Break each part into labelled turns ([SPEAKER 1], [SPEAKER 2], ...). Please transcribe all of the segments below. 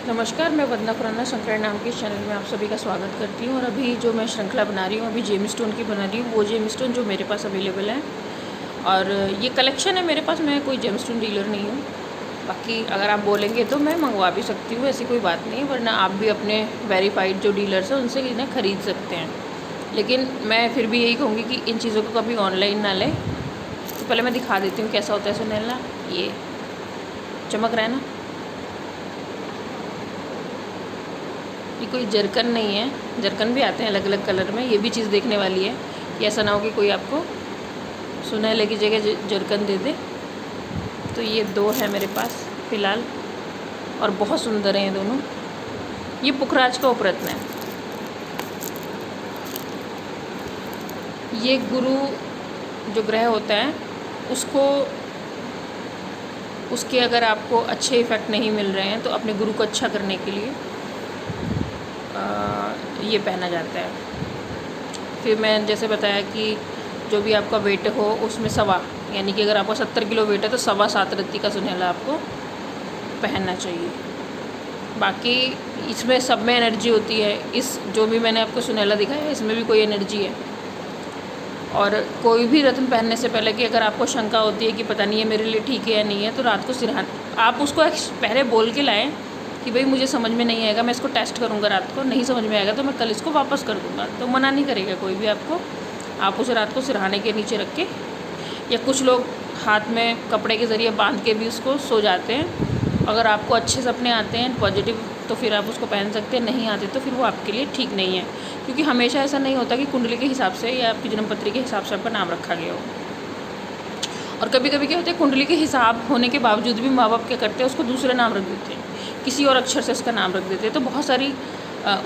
[SPEAKER 1] नमस्कार, मैं वंदना खुराना शंकर नाम के इस चैनल में आप सभी का स्वागत करती हूँ। और अभी जो मैं श्रृंखला बना रही हूँ, अभी जेम स्टोन की बना रही हूँ। वो जेम स्टोन जो मेरे पास अवेलेबल है, और ये कलेक्शन है मेरे पास। मैं कोई जेम स्टोन डीलर नहीं हूँ। बाकी अगर आप बोलेंगे तो मैं मंगवा भी सकती हूँ, ऐसी कोई बात नहीं है। वरना आप भी अपने वेरीफाइड जो डीलर्स हैं उनसे इन्हें ख़रीद सकते हैं। लेकिन मैं फिर भी यही कहूँगी कि इन चीज़ों को कभी ऑनलाइन ना लें। तो पहले मैं दिखा देती हूँ कैसा होता है सुनहला। ये चमक रहा है ना, ये कोई जरकन नहीं है। जरकन भी आते हैं अलग अलग कलर में। ये भी चीज़ देखने वाली है कि ऐसा ना हो कि कोई आपको सुनहले की जगह जरकन दे दे। तो ये दो है मेरे पास फ़िलहाल, और बहुत सुंदर हैं ये दोनों। ये पुखराज का उपरत्न है। ये गुरु जो ग्रह होता है उसके अगर आपको अच्छे इफ़ेक्ट नहीं मिल रहे हैं तो अपने गुरु को अच्छा करने के लिए ये पहना जाता है। फिर मैं जैसे बताया कि जो भी आपका वेट हो उसमें सवा, यानी कि अगर आपका 70 किलो वेट है तो 7.25 रत्ती का सुनहला आपको पहनना चाहिए। बाकी इसमें सब में एनर्जी होती है। इस जो भी मैंने आपको सुनहला दिखाया है इसमें भी कोई एनर्जी है। और कोई भी रत्न पहनने से पहले कि अगर आपको शंका होती है कि पता नहीं है मेरे लिए ठीक है या नहीं है, तो रात को सिरहान आप उसको पहले बोल के लाएं कि भाई मुझे समझ में नहीं आएगा, मैं इसको टेस्ट करूँगा, रात को नहीं समझ में आएगा तो मैं कल इसको वापस कर दूँगा। तो मना नहीं करेगा कोई भी आपको। आप उसे रात को सिरहाने के नीचे रख के, या कुछ लोग हाथ में कपड़े के ज़रिए बांध के भी उसको सो जाते हैं। अगर आपको अच्छे सपने आते हैं पॉजिटिव तो फिर आप उसको पहन सकते हैं, नहीं आते तो फिर वो आपके लिए ठीक नहीं है। क्योंकि हमेशा ऐसा नहीं होता कि कुंडली के हिसाब से या आपकी जन्मपत्री के हिसाब से आपका नाम रखा गया हो। और कभी कभी क्या होता है, कुंडली के हिसाब होने के बावजूद भी माँ बाप क्या करते हैं, उसको दूसरे नाम रख देते हैं, किसी और अक्षर से उसका नाम रख देते हैं। तो बहुत सारी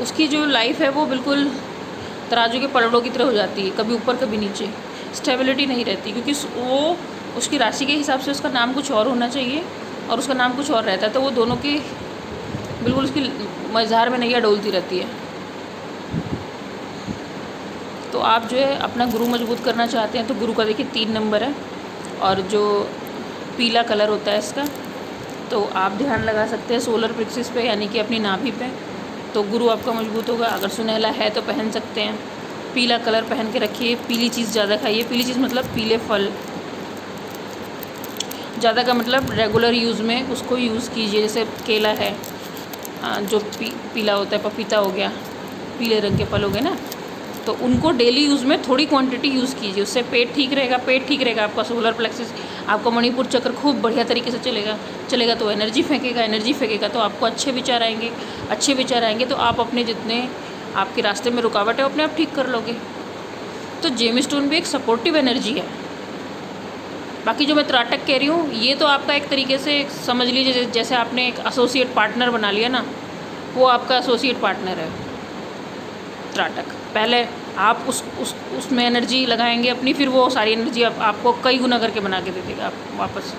[SPEAKER 1] उसकी जो लाइफ है वो बिल्कुल तराजू के पलड़ों की तरह हो जाती है, कभी ऊपर कभी नीचे, स्टेबिलिटी नहीं रहती। क्योंकि वो उसकी राशि के हिसाब से उसका नाम कुछ और होना चाहिए और उसका नाम कुछ और रहता है। तो वो दोनों की बिल्कुल उसकी मझधार में नैया डोलती रहती है। तो आप जो है अपना गुरु मजबूत करना चाहते हैं तो गुरु का देखिए 3 नंबर है, और जो पीला कलर होता है इसका, तो आप ध्यान लगा सकते हैं सोलर प्लेक्सिस पे, यानी कि अपनी नाभि पे। तो गुरु आपका मजबूत होगा। अगर सुनहला है तो पहन सकते हैं। पीला कलर पहन के रखिए। पीली चीज़ ज़्यादा खाइए। पीली चीज़ मतलब पीले फल ज़्यादा का मतलब रेगुलर यूज़ में उसको यूज़ कीजिए। जैसे केला है, जो पीला होता है, पपीता हो गया, पीले रंग के फल हो गए ना, तो उनको डेली यूज़ में थोड़ी क्वांटिटी यूज़ कीजिए। उससे पेट ठीक रहेगा। पेट ठीक रहेगा, आपका सोलर प्लेक्सिस, आपका मणिपुर चक्र खूब बढ़िया तरीके से चलेगा। तो एनर्जी फेंकेगा तो आपको अच्छे विचार आएंगे। तो आप अपने जितने आपके रास्ते में रुकावट है अपने आप ठीक कर लोगे। तो जेम स्टोन भी एक सपोर्टिव एनर्जी है। बाकी जो मैं त्राटक कह रही हूँ, ये तो आपका एक तरीके से समझ लीजिए जैसे आपने एक एसोसिएट पार्टनर बना लिया ना, वो आपका एसोसिएट पार्टनर है त्राटक। पहले आप उसमें एनर्जी लगाएंगे अपनी, फिर वो सारी एनर्जी आपको कई गुना करके बना के दे देगा आप वापस।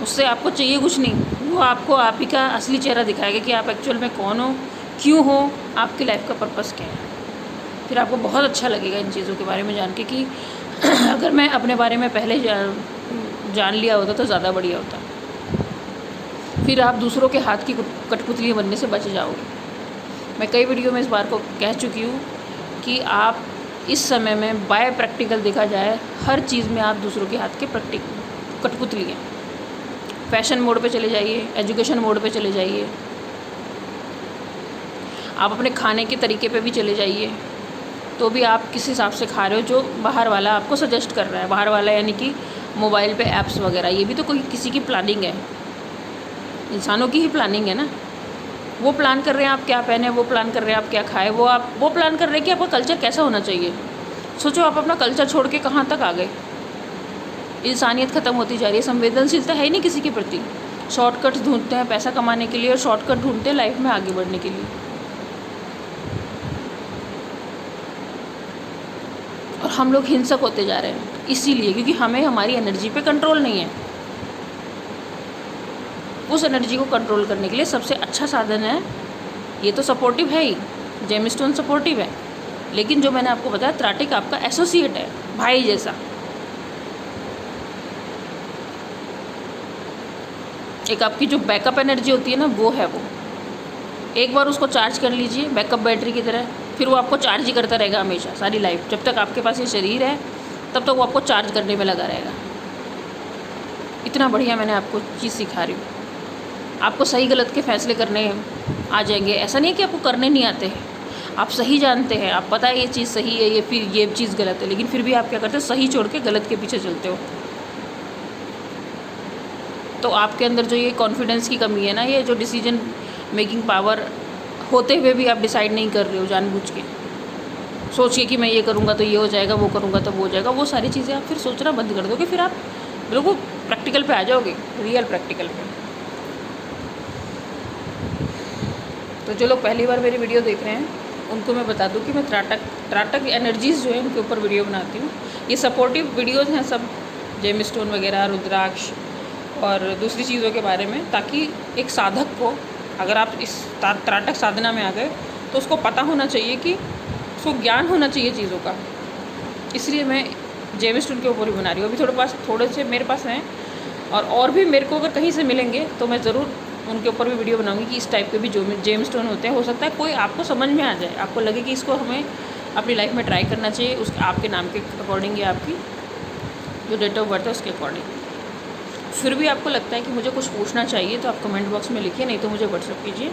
[SPEAKER 1] उससे आपको चाहिए कुछ नहीं, वो आपको आप ही का असली चेहरा दिखाएगा कि आप एक्चुअल में कौन हो, क्यों हो, आपकी लाइफ का पर्पस क्या है। फिर आपको बहुत अच्छा लगेगा इन चीज़ों के बारे में जान के कि अगर मैं अपने बारे में पहले जान लिया होता तो ज़्यादा बढ़िया होता। फिर आप दूसरों के हाथ की कठपुतलियाँ बनने से बच जाओगे। मैं कई वीडियो में इस बार को कह चुकी हूँ कि आप इस समय में बाय प्रैक्टिकल देखा जाए हर चीज़ में आप दूसरों के हाथ के कठपुतली हैं। फैशन मोड पे चले जाइए, एजुकेशन मोड पे चले जाइए, आप अपने खाने के तरीके पे भी चले जाइए, तो भी आप किस हिसाब से खा रहे हो जो बाहर वाला आपको सजेस्ट कर रहा है। बाहर वाला यानी कि मोबाइल पे ऐप्स वगैरह, ये भी तो कोई किसी की प्लानिंग है, इंसानों की ही प्लानिंग है ना। वो प्लान कर रहे हैं आप क्या पहने, वो प्लान कर रहे हैं आप क्या खाएं, वो प्लान कर रहे हैं कि आपका कल्चर कैसा होना चाहिए। सोचो आप अपना कल्चर छोड़ के कहाँ तक आ गए। इंसानियत ख़त्म होती जा रही है, संवेदनशीलता है ही नहीं किसी के प्रति। शॉर्टकट्स ढूंढते हैं पैसा कमाने के लिए, और शॉर्टकट ढूंढते हैं लाइफ में आगे बढ़ने के लिए। और हम लोग हिंसक होते जा रहे हैं इसीलिए, क्योंकि हमें हमारी एनर्जी पे कंट्रोल नहीं है। उस एनर्जी को कंट्रोल करने के लिए सबसे अच्छा साधन है, ये तो सपोर्टिव है ही, जेम स्टोन सपोर्टिव है, लेकिन जो मैंने आपको बताया त्राटक आपका एसोसिएट है, भाई जैसा। एक आपकी जो बैकअप एनर्जी होती है ना, वो है वो। एक बार उसको चार्ज कर लीजिए बैकअप बैटरी की तरह, फिर वो आपको चार्ज ही करता रहेगा हमेशा, सारी लाइफ। जब तक आपके पास ये शरीर है तब तक वो आपको चार्ज करने में लगा रहेगा। इतना बढ़िया मैंने आपको चीज़ सिखा रही हूँ। आपको सही गलत के फैसले करने आ जाएंगे। ऐसा नहीं है कि आपको करने नहीं आते हैं, आप सही जानते हैं, आप पता है ये चीज़ सही है, ये चीज़ गलत है, लेकिन फिर भी आप क्या करते हो, सही छोड़ के गलत के पीछे चलते हो। तो आपके अंदर जो ये कॉन्फिडेंस की कमी है ना, ये जो डिसीजन मेकिंग पावर होते हुए भी आप डिसाइड नहीं कर रहे हो, जानबूझ के सोच के कि मैं ये करूँगा तो ये हो जाएगा, वो करूँगा तो वो हो जाएगा, वो सारी चीज़ें आप फिर सोचना बंद कर दोगे। फिर आप बिल्कुल प्रैक्टिकल पे आ जाओगे, रियल प्रैक्टिकल पे। तो जो लोग पहली बार मेरी वीडियो देख रहे हैं उनको मैं बता दूं कि मैं त्राटक एनर्जीज़ जो है उनके ऊपर वीडियो बनाती हूँ। ये सपोर्टिव वीडियोस हैं सब, जेम स्टोन वगैरह, रुद्राक्ष और दूसरी चीज़ों के बारे में, ताकि एक साधक को, अगर आप इस त्राटक साधना में आ गए तो उसको पता होना चाहिए, कि उसको ज्ञान होना चाहिए चीज़ों का। इसलिए मैं जेम स्टोन के ऊपर ही बना रही हूँ। अभी थोड़े से मेरे पास हैं, और भी मेरे को अगर कहीं से मिलेंगे तो मैं ज़रूर उनके ऊपर भी वीडियो बनाऊंगी कि इस टाइप के भी जो जेम स्टोन होते हैं, हो सकता है कोई आपको समझ में आ जाए, आपको लगे कि इसको हमें अपनी लाइफ में ट्राई करना चाहिए, उस आपके नाम के अकॉर्डिंग या आपकी जो डेट ऑफ बर्थ है उसके अकॉर्डिंग। फिर भी आपको लगता है कि मुझे कुछ पूछना चाहिए तो आप कमेंट बॉक्स में लिखिए, नहीं तो मुझे व्हाट्सअप कीजिए,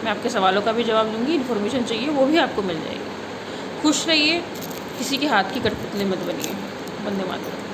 [SPEAKER 1] मैं आपके सवालों का भी जवाब दूँगी। इन्फॉर्मेशन चाहिए वो भी आपको मिल जाएगी। खुश रहिए, किसी के हाथ की कठपुतली मत बनिए। वंदे मातरम।